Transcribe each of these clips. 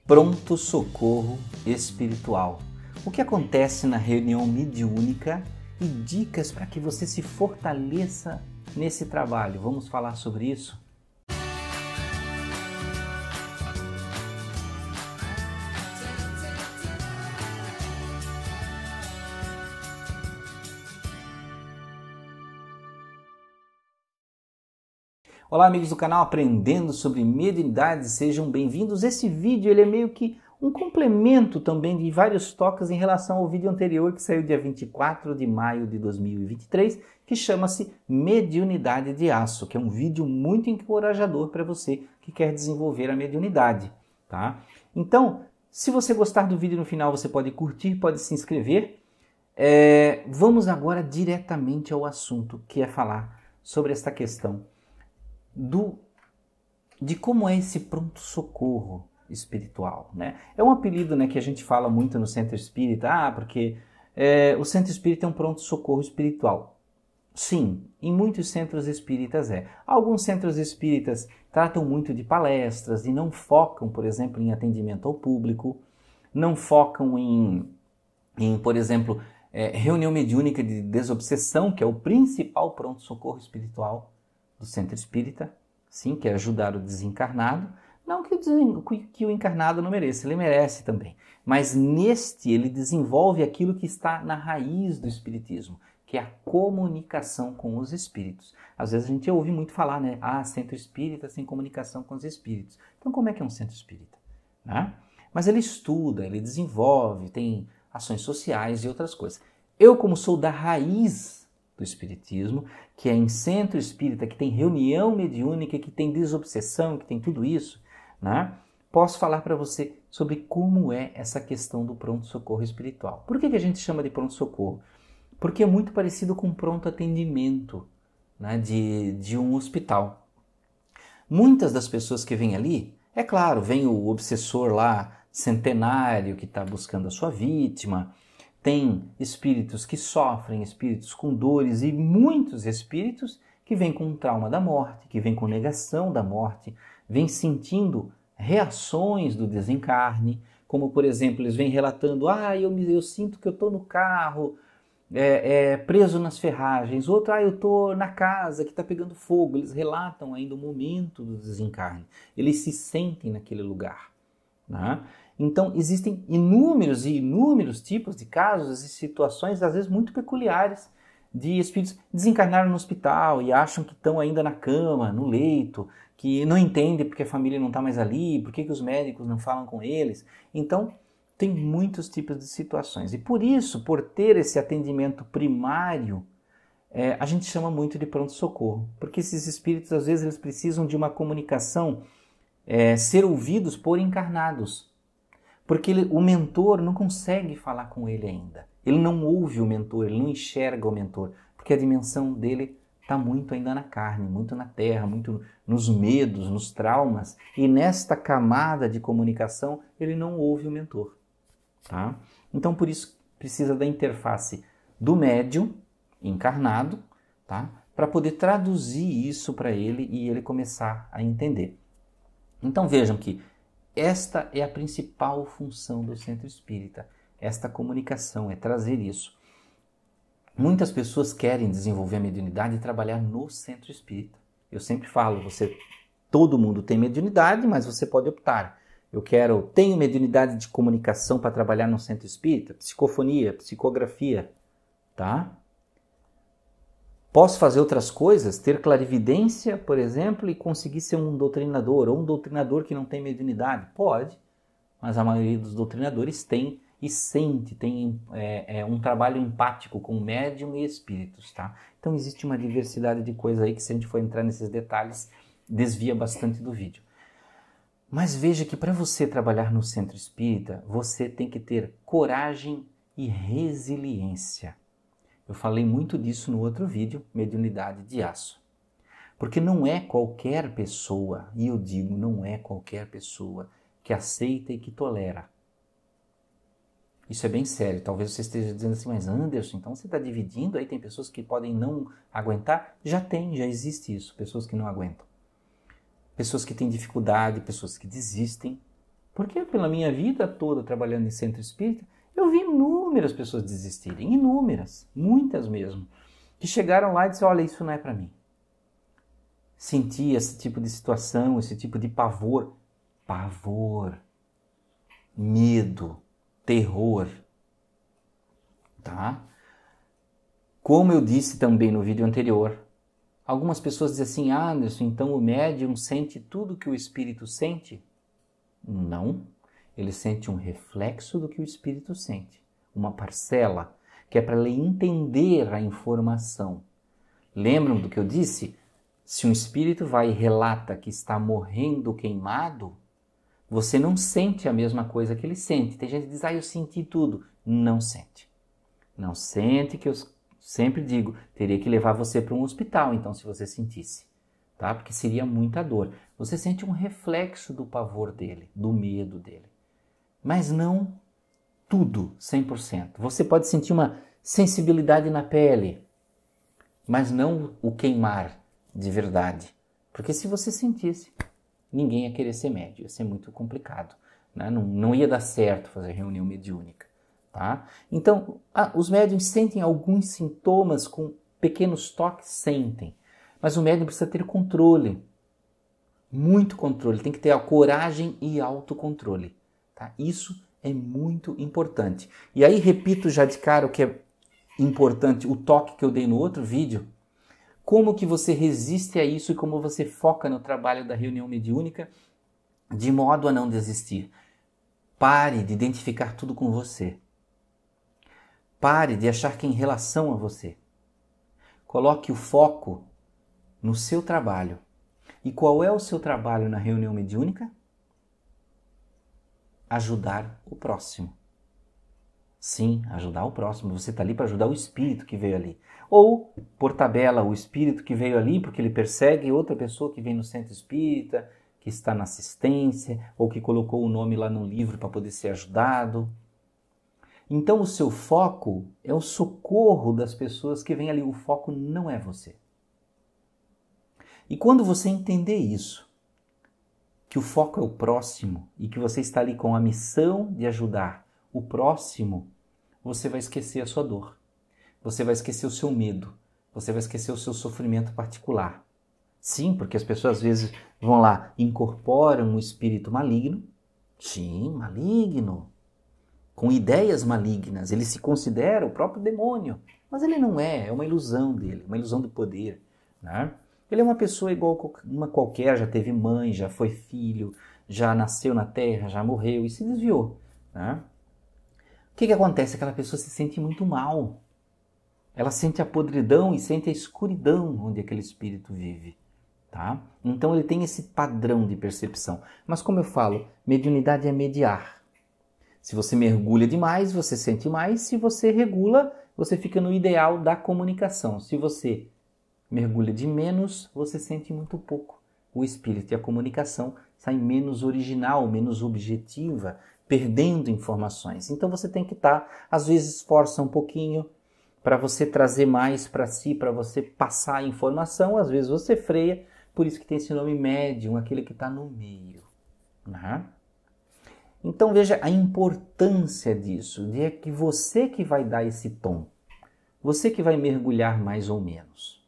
Pronto socorro espiritual. O que acontece na reunião mediúnica e dicas para que você se fortaleça nesse trabalho. Vamos falar sobre isso? Olá amigos do canal Aprendendo sobre Mediunidade, sejam bem-vindos. Esse vídeo ele é meio que um complemento também de vários toques em relação ao vídeo anterior que saiu dia 24 de maio de 2023, que chama-se Mediunidade de Aço, que é um vídeo muito encorajador para você que quer desenvolver a mediunidade, tá? Então, se você gostar do vídeo no final, você pode curtir, pode se inscrever. Vamos agora diretamente ao assunto, que é falar sobre esta questão de como é esse pronto-socorro espiritual, né? É um apelido, né, que a gente fala muito no centro espírita, porque o centro espírita é um pronto-socorro espiritual. Sim, em muitos centros espíritas é. Alguns centros espíritas tratam muito de palestras e não focam, por exemplo, em atendimento ao público, não focam por exemplo, reunião mediúnica de desobsessão, que é o principal pronto-socorro espiritual do centro espírita, sim, que é ajudar o desencarnado. Não que o encarnado não mereça, ele merece também. Mas neste ele desenvolve aquilo que está na raiz do espiritismo, que é a comunicação com os espíritos. Às vezes a gente ouve muito falar, né? Centro espírita sem comunicação com os espíritos. Então como é que é um centro espírita? Né? Mas ele estuda, ele desenvolve, tem ações sociais e outras coisas. Eu, como sou da raiz do espiritismo, que é em centro espírita, que tem reunião mediúnica, que tem desobsessão, que tem tudo isso, né? Posso falar para você sobre como é essa questão do pronto-socorro espiritual. Por que a gente chama de pronto-socorro? Porque é muito parecido com pronto atendimento, né, de um hospital. Muitas das pessoas que vêm ali, é claro, vem o obsessor lá, centenário, que está buscando a sua vítima. Tem espíritos que sofrem, espíritos com dores e muitos espíritos que vêm com o trauma da morte, que vêm com negação da morte, vêm sentindo reações do desencarne, como por exemplo, eles vêm relatando, eu sinto que eu estou no carro, preso nas ferragens, outro, eu estou na casa que está pegando fogo. Eles relatam ainda o momento do desencarne, eles se sentem naquele lugar, né? Então, existem inúmeros e inúmeros tipos de casos e situações, às vezes muito peculiares, de espíritos que desencarnaram no hospital e acham que estão ainda na cama, no leito, que não entendem porque a família não está mais ali, por que os médicos não falam com eles. Então, tem muitos tipos de situações. E por isso, por ter esse atendimento primário, a gente chama muito de pronto-socorro. Porque esses espíritos, às vezes, eles precisam de uma comunicação, ser ouvidos por encarnados. Porque o mentor não consegue falar com ele ainda. Ele não ouve o mentor, ele não enxerga o mentor, porque a dimensão dele está muito ainda na carne, muito na terra, muito nos medos, nos traumas. E nesta camada de comunicação, ele não ouve o mentor. Tá? Então, por isso, precisa da interface do médium encarnado, tá? Para poder traduzir isso para ele e ele começar a entender. Então, vejam que esta é a principal função do centro espírita, esta comunicação, é trazer isso. Muitas pessoas querem desenvolver a mediunidade e trabalhar no centro espírita. Eu sempre falo, todo mundo tem mediunidade, mas você pode optar. Tenho mediunidade de comunicação para trabalhar no centro espírita, psicofonia, psicografia, tá? Posso fazer outras coisas, ter clarividência, por exemplo, e conseguir ser um doutrinador, ou um doutrinador que não tem mediunidade? Pode, mas a maioria dos doutrinadores tem e sente, tem um trabalho empático com médium e espíritos, tá? Então existe uma diversidade de coisas aí que, se a gente for entrar nesses detalhes, desvia bastante do vídeo. Mas veja que para você trabalhar no centro espírita, você tem que ter coragem e resiliência. Eu falei muito disso no outro vídeo, Mediunidade de Aço. Porque não é qualquer pessoa, e eu digo, não é qualquer pessoa que aceita e que tolera. Isso é bem sério. Talvez você esteja dizendo assim, mas Anderson, então você está dividindo, aí tem pessoas que podem não aguentar? Já existe isso, pessoas que não aguentam. Pessoas que têm dificuldade, pessoas que desistem, Porque pela minha vida toda trabalhando em centro espírita, eu vi inúmeras pessoas desistirem, inúmeras, muitas mesmo, que chegaram lá e disseram, olha, isso não é para mim. Senti esse tipo de situação, esse tipo de pavor, medo, terror, tá? Como eu disse também no vídeo anterior, algumas pessoas dizem assim, Anderson, então o médium sente tudo que o espírito sente? Não, ele sente um reflexo do que o espírito sente, uma parcela, que é para ele entender a informação. Lembram do que eu disse? Se um espírito vai e relata que está morrendo queimado, você não sente a mesma coisa que ele sente. Tem gente que diz, eu senti tudo. Não sente. Não sente, que eu sempre digo, teria que levar você para um hospital, então, se você sentisse. Tá? Porque seria muita dor. Você sente um reflexo do pavor dele, do medo dele. Mas não tudo, 100%. Você pode sentir uma sensibilidade na pele, mas não o queimar de verdade. Porque se você sentisse, ninguém ia querer ser médium, ia ser muito complicado. Né? Não ia dar certo fazer reunião mediúnica. Tá? Então, os médiums sentem alguns sintomas com pequenos toques, sentem. Mas o médium precisa ter controle. Muito controle. Tem que ter a coragem e autocontrole. Tá? Isso é muito importante. E aí, repito já de cara o que é importante, o toque que eu dei no outro vídeo. Como que você resiste a isso e como você foca no trabalho da reunião mediúnica de modo a não desistir. Pare de identificar tudo com você. Pare de achar que é em relação a você. Coloque o foco no seu trabalho. E qual é o seu trabalho na reunião mediúnica? Ajudar o próximo. Sim, ajudar o próximo. Você está ali para ajudar o espírito que veio ali. Ou, por tabela, o espírito que veio ali porque ele persegue outra pessoa que vem no centro espírita, que está na assistência, ou que colocou o nome lá no livro para poder ser ajudado. Então o seu foco é o socorro das pessoas que vêm ali. O foco não é você. E quando você entender isso, que o foco é o próximo e que você está ali com a missão de ajudar o próximo, você vai esquecer a sua dor. Você vai esquecer o seu medo. Você vai esquecer o seu sofrimento particular. Sim, porque as pessoas às vezes vão lá, incorporam um espírito maligno. Sim, maligno. Com ideias malignas. Ele se considera o próprio demônio. Mas ele não é uma ilusão dele, uma ilusão do poder. Né? Ele é uma pessoa igual uma qualquer, já teve mãe, já foi filho, já nasceu na terra, já morreu e se desviou. Né? O que acontece? Aquela pessoa se sente muito mal. Ela sente a podridão e sente a escuridão onde aquele espírito vive. Tá? Então ele tem esse padrão de percepção. Mas como eu falo, mediunidade é mediar. Se você mergulha demais, você sente mais. Se você regula, você fica no ideal da comunicação. Se você mergulha de menos, você sente muito pouco. O espírito e a comunicação saem menos original, menos objetiva, perdendo informações. Então você tem que estar, às vezes esforça um pouquinho para você trazer mais para si, para você passar a informação, às vezes você freia, por isso que tem esse nome médium, aquele que está no meio. Né? Então veja a importância disso, de que você que vai dar esse tom, você que vai mergulhar mais ou menos.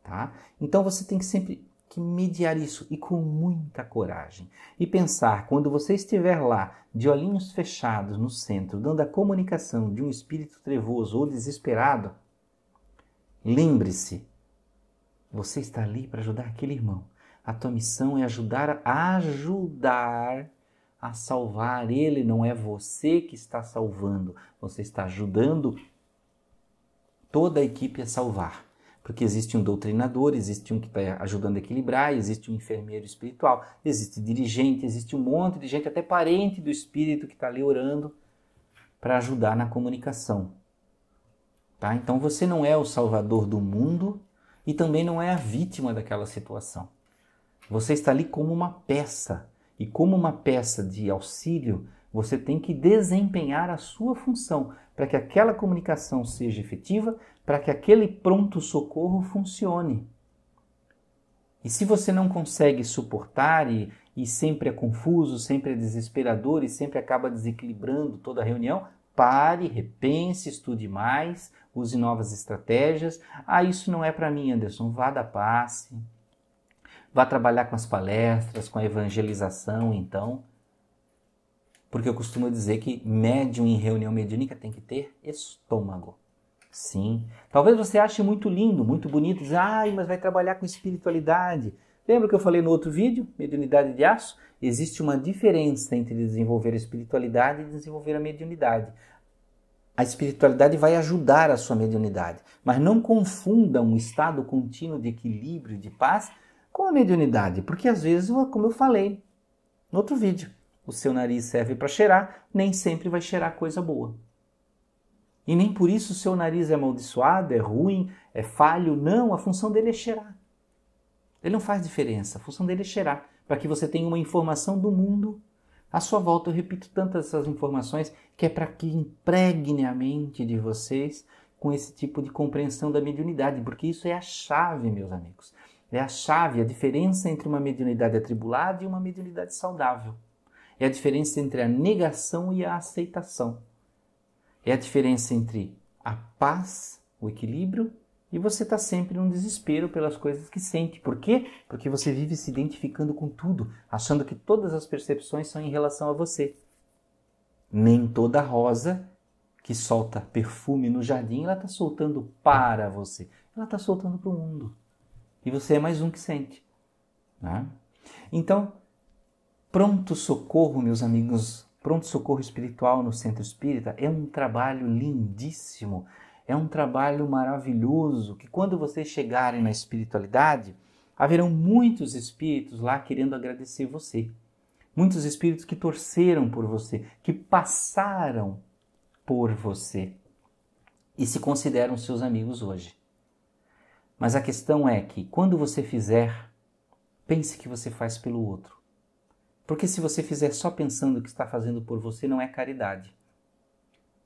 Tá? Então você tem que sempre que mediar isso e com muita coragem. E pensar, quando você estiver lá, de olhinhos fechados no centro, dando a comunicação de um espírito trevoso ou desesperado, lembre-se, você está ali para ajudar aquele irmão. A tua missão é ajudar a salvar ele, não é você que está salvando. Você está ajudando toda a equipe a salvar. Porque existe um doutrinador, existe um que está ajudando a equilibrar, existe um enfermeiro espiritual, existe dirigente, existe um monte de gente, até parente do espírito que está ali orando para ajudar na comunicação. Tá? Então você não é o salvador do mundo e também não é a vítima daquela situação. Você está ali como uma peça. E como uma peça de auxílio, você tem que desempenhar a sua função para que aquela comunicação seja efetiva, para que aquele pronto-socorro funcione. E se você não consegue suportar e e sempre é confuso, sempre é desesperador e sempre acaba desequilibrando toda a reunião, pare, repense, estude mais, use novas estratégias. Ah, isso não é para mim, Anderson. Vá dar passe, vá trabalhar com as palestras, com a evangelização, então. Porque eu costumo dizer que médium em reunião mediúnica tem que ter estômago. Sim. Talvez você ache muito lindo, muito bonito, dizer, mas vai trabalhar com espiritualidade. Lembra que eu falei no outro vídeo, mediunidade de aço? Existe uma diferença entre desenvolver a espiritualidade e desenvolver a mediunidade. A espiritualidade vai ajudar a sua mediunidade, mas não confunda um estado contínuo de equilíbrio e de paz com a mediunidade, porque às vezes, como eu falei no outro vídeo, o seu nariz serve para cheirar, nem sempre vai cheirar coisa boa. E nem por isso o seu nariz é amaldiçoado, é ruim, é falho. Não, a função dele é cheirar. Ele não faz diferença, a função dele é cheirar, para que você tenha uma informação do mundo à sua volta. Eu repito tantas essas informações que é para que impregne a mente de vocês com esse tipo de compreensão da mediunidade, porque isso é a chave, meus amigos. É a chave, a diferença entre uma mediunidade atribulada e uma mediunidade saudável. É a diferença entre a negação e a aceitação. É a diferença entre a paz, o equilíbrio, e você está sempre num desespero pelas coisas que sente. Por quê? Porque você vive se identificando com tudo, achando que todas as percepções são em relação a você. Nem toda rosa que solta perfume no jardim, ela está soltando para você. Ela está soltando para o mundo. E você é mais um que sente. Né? Então, pronto-socorro, meus amigos, pronto-socorro espiritual no Centro Espírita é um trabalho lindíssimo, é um trabalho maravilhoso, que quando vocês chegarem na espiritualidade, haverão muitos espíritos lá querendo agradecer você. Muitos espíritos que torceram por você, que passaram por você e se consideram seus amigos hoje. Mas a questão é que quando você fizer, pense que você faz pelo outro. Porque se você fizer só pensando que está fazendo por você, não é caridade.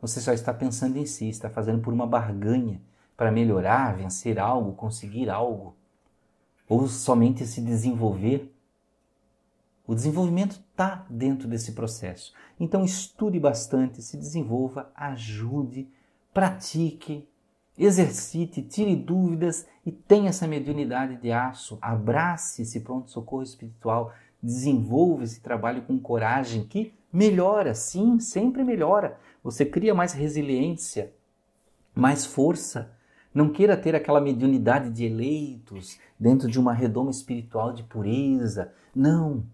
Você só está pensando em si, está fazendo por uma barganha para melhorar, vencer algo, conseguir algo. Ou somente se desenvolver. O desenvolvimento está dentro desse processo. Então estude bastante, se desenvolva, ajude, pratique, exercite, tire dúvidas e tenha essa mediunidade de aço. Abrace esse pronto-socorro espiritual. Desenvolva esse trabalho com coragem que melhora, sim, sempre melhora. Você cria mais resiliência, mais força. Não queira ter aquela mediunidade de eleitos dentro de uma redoma espiritual de pureza. Não.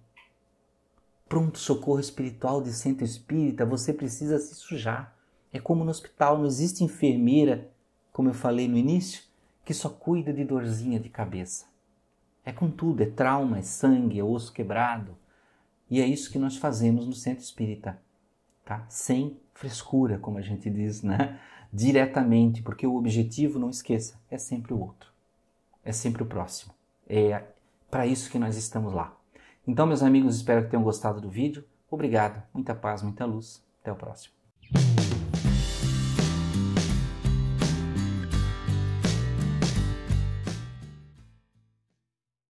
Pronto-socorro espiritual de centro espírita, você precisa se sujar. É como no hospital, não existe enfermeira, como eu falei no início, que só cuida de dorzinha de cabeça. É com tudo, é trauma, é sangue, é osso quebrado. E é isso que nós fazemos no Centro Espírita, tá? Sem frescura, como a gente diz, né? Diretamente, porque o objetivo, não esqueça, é sempre o outro. É sempre o próximo. É para isso que nós estamos lá. Então, meus amigos, espero que tenham gostado do vídeo. Obrigado, muita paz, muita luz. Até o próximo.